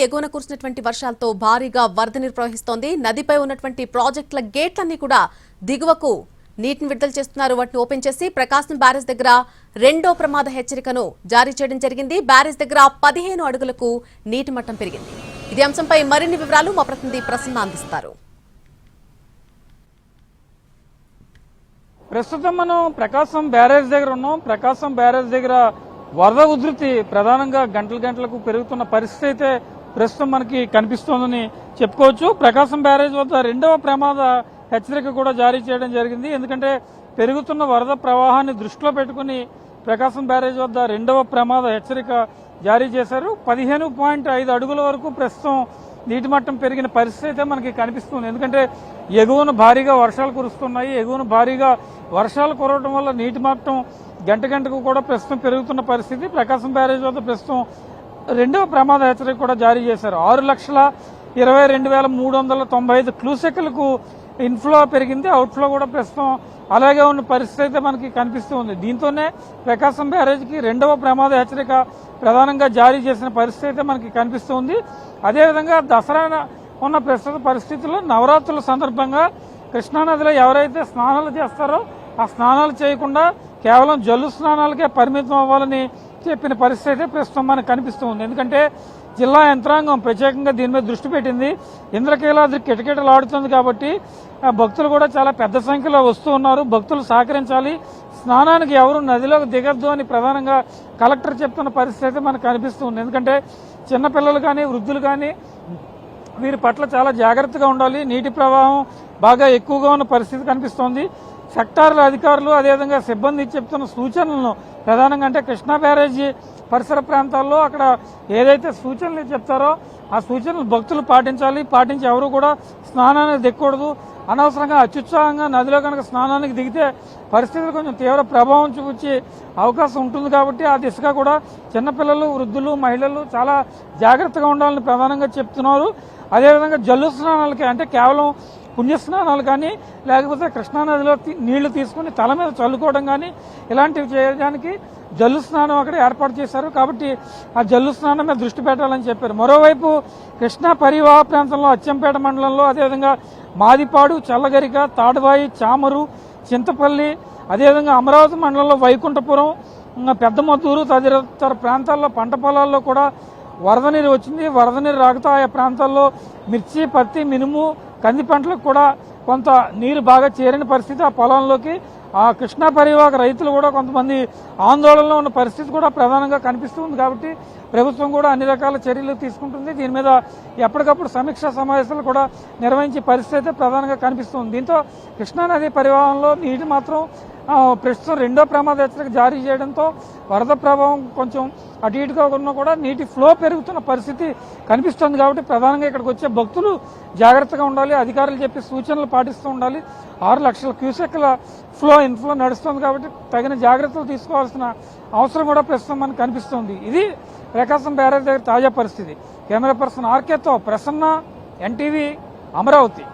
ఎగువన కురిసినటువంటి వర్షాలతో భారీగా వరద నీరు ప్రవహిస్తోంది. నదిపై ఉన్నటువంటి ప్రాజెక్టుల గేట్లన్నీ కూడా దిగువకు నీటిని విడుదల చేస్తున్నారు. వాటిని ఓపెన్ చేసి ప్రకాశం బ్యారేజ్ దగ్గర రెండో ప్రమాద హెచ్చరికను జారీ చేయడం జరిగింది. బ్యారేజ్ దగ్గర 15 అడుగులకు నీటి మట్టం పెరిగింది. ఇదే అంశంపై మరిన్ని వివరాలు మా ప్రతినిధి ప్రసన్న అందిస్తారు. ప్రస్తుతం మనం ప్రకాశం బ్యారేజ్ దగ్గర ఉన్నాం. ప్రకాశం బ్యారేజ్ దగ్గర వరద ఉధృతి ప్రధానంగా గంటలకు పెరుగుతున్న పరిస్థితి అయితే ప్రస్తుతం మనకి కనిపిస్తోందని చెప్పుకోవచ్చు. ప్రకాశం బ్యారేజ్ వద్ద రెండవ ప్రమాద హెచ్చరిక కూడా జారీ చేయడం జరిగింది. ఎందుకంటే పెరుగుతున్న వరద ప్రవాహాన్ని దృష్టిలో పెట్టుకుని ప్రకాశం బ్యారేజ్ వద్ద రెండవ ప్రమాద హెచ్చరిక జారీ చేశారు. 15.5 అడుగుల వరకు ప్రస్తుతం నీటి మట్టం పెరిగిన పరిస్థితి అయితే మనకి కనిపిస్తుంది. ఎందుకంటే ఎగువన భారీగా వర్షాలు కురుస్తున్నాయి. ఎగువన భారీగా వర్షాలు కురవడం వల్ల నీటి మట్టం గంటకు కూడా ప్రస్తుతం పెరుగుతున్న పరిస్థితి. ప్రకాశం బ్యారేజ్ వద్ద ప్రస్తుతం రెండవ ప్రమాద హెచ్చరిక కూడా జారీ చేశారు. 6,22,395 క్యూసెక్లకు ఇన్ఫ్లో పెరిగింది. అవుట్ఫ్లో కూడా ప్రస్తుతం అలాగే ఉన్న పరిస్థితి అయితే మనకి కనిపిస్తుంది. దీంతోనే ప్రకాశం బ్యారేజ్కి రెండవ ప్రమాద హెచ్చరిక ప్రధానంగా జారీ చేసిన పరిస్థితి అయితే మనకి కనిపిస్తుంది. అదేవిధంగా దసరా ఉన్న ప్రస్తుత పరిస్థితుల్లో నవరాత్రుల సందర్భంగా కృష్ణానదిలో ఎవరైతే స్నానాలు చేస్తారో ఆ స్నానాలు చేయకుండా కేవలం జల్లు స్నానాలకే పరిమితం అవ్వాలని చెప్పిన పరిస్థితి అయితే ప్రస్తుతం మనకు కనిపిస్తుంది. ఎందుకంటే జిల్లా యంత్రాంగం ప్రత్యేకంగా దీని మీద దృష్టి పెట్టింది. ఇంద్రకీలాద్రి కిటకిటలాడుతుంది కాబట్టి భక్తులు కూడా చాలా పెద్ద సంఖ్యలో వస్తూ ఉన్నారు. భక్తులు సహకరించాలి, స్నానానికి ఎవరు నదిలోకి దిగద్దు అని ప్రధానంగా కలెక్టర్ చెప్తున్న పరిస్థితి అయితే మనకు కనిపిస్తుంది. ఎందుకంటే చిన్నపిల్లలు కానీ వృద్ధులు కానీ వీరి పట్ల చాలా జాగ్రత్తగా ఉండాలి. నీటి ప్రవాహం బాగా ఎక్కువగా ఉన్న పరిస్థితి కనిపిస్తోంది. సెక్టార్ల అధికారులు అదేవిధంగా సిబ్బంది చెప్తున్న సూచనలను ప్రధానంగా అంటే కృష్ణా బ్యారేజీ పరిసర ప్రాంతాల్లో అక్కడ ఏదైతే సూచనలు చెప్తారో ఆ సూచనలు భక్తులు పాటించి ఎవరు కూడా స్నానానికి దిగకూడదు. అనవసరంగా అత్యుత్సాహంగా నదిలో కనుక స్నానానికి దిగితే పరిస్థితులు కొంచెం తీవ్ర ప్రభావం చూపించే అవకాశం ఉంటుంది. కాబట్టి ఆ దిశగా కూడా చిన్నపిల్లలు, వృద్ధులు, మహిళలు చాలా జాగ్రత్తగా ఉండాలని ప్రధానంగా చెప్తున్నారు. అదేవిధంగా జల్లు స్నానాలకి అంటే కేవలం పుణ్యస్నానాలు కానీ లేకపోతే కృష్ణానదిలో నీళ్లు తీసుకుని తల మీద చల్లుకోవడం కానీ ఇలాంటివి చేయడానికి జల్లు స్నానం అక్కడ ఏర్పాటు చేశారు. కాబట్టి ఆ జల్లు స్నానం మీద దృష్టి పెట్టాలని చెప్పారు. మరోవైపు కృష్ణా పరివాహ ప్రాంతంలో అచ్చంపేట మండలంలో అదేవిధంగా మాదిపాడు, చల్లగరిక, తాడువాయి, చామరు, చింతపల్లి అదేవిధంగా అమరావతి మండలంలో వైకుంఠపురం, పెద్దమద్దూరు తదితర ప్రాంతాల్లో పంట పొలాల్లో కూడా వరద నీరు వచ్చింది. వరద నీరు రాకతో ఆయా ప్రాంతాల్లో మిర్చి, పత్తి, మినుము, కంది పంటలకు కూడా కొంత నీరు బాగా చేరిన పరిస్థితి ఆ పొలంలోకి. ఆ కృష్ణా పరివాహక రైతులు కూడా కొంతమంది ఆందోళనలో ఉన్న పరిస్థితి కూడా ప్రధానంగా కనిపిస్తుంది. కాబట్టి ప్రభుత్వం కూడా అన్ని రకాల చర్యలు తీసుకుంటుంది. దీని మీద ఎప్పటికప్పుడు సమీక్షా సమావేశాలు కూడా నిర్వహించే పరిస్థితి అయితే ప్రధానంగా కనిపిస్తుంది. దీంతో కృష్ణానది పరివాహంలో నీటి మాత్రం ప్రస్తుతం రెండో ప్రమాద హెచ్చరిక జారీ చేయడంతో వరద ప్రభావం కొంచెం అటు ఇటుగా ఉన్నా కూడా నీటి ఫ్లో పెరుగుతున్న పరిస్థితి కనిపిస్తుంది. కాబట్టి ప్రధానంగా ఇక్కడికి వచ్చే భక్తులు జాగ్రత్తగా ఉండాలి, అధికారులు చెప్పే సూచనలు పాటిస్తూ ఉండాలి. 6 లక్షల క్యూసెక్ల ఇన్ఫ్లో నడుస్తుంది కాబట్టి తగిన జాగ్రత్తలు తీసుకోవాల్సిన అవసరం కూడా ప్రస్తుతం మనకు కనిపిస్తుంది. ఇది ప్రకాశం బ్యారేజ్ దగ్గర తాజా పరిస్థితి. కెమెరా పర్సన్ ఆర్కేతో ప్రసన్న, ఎన్టీవీ, అమరావతి.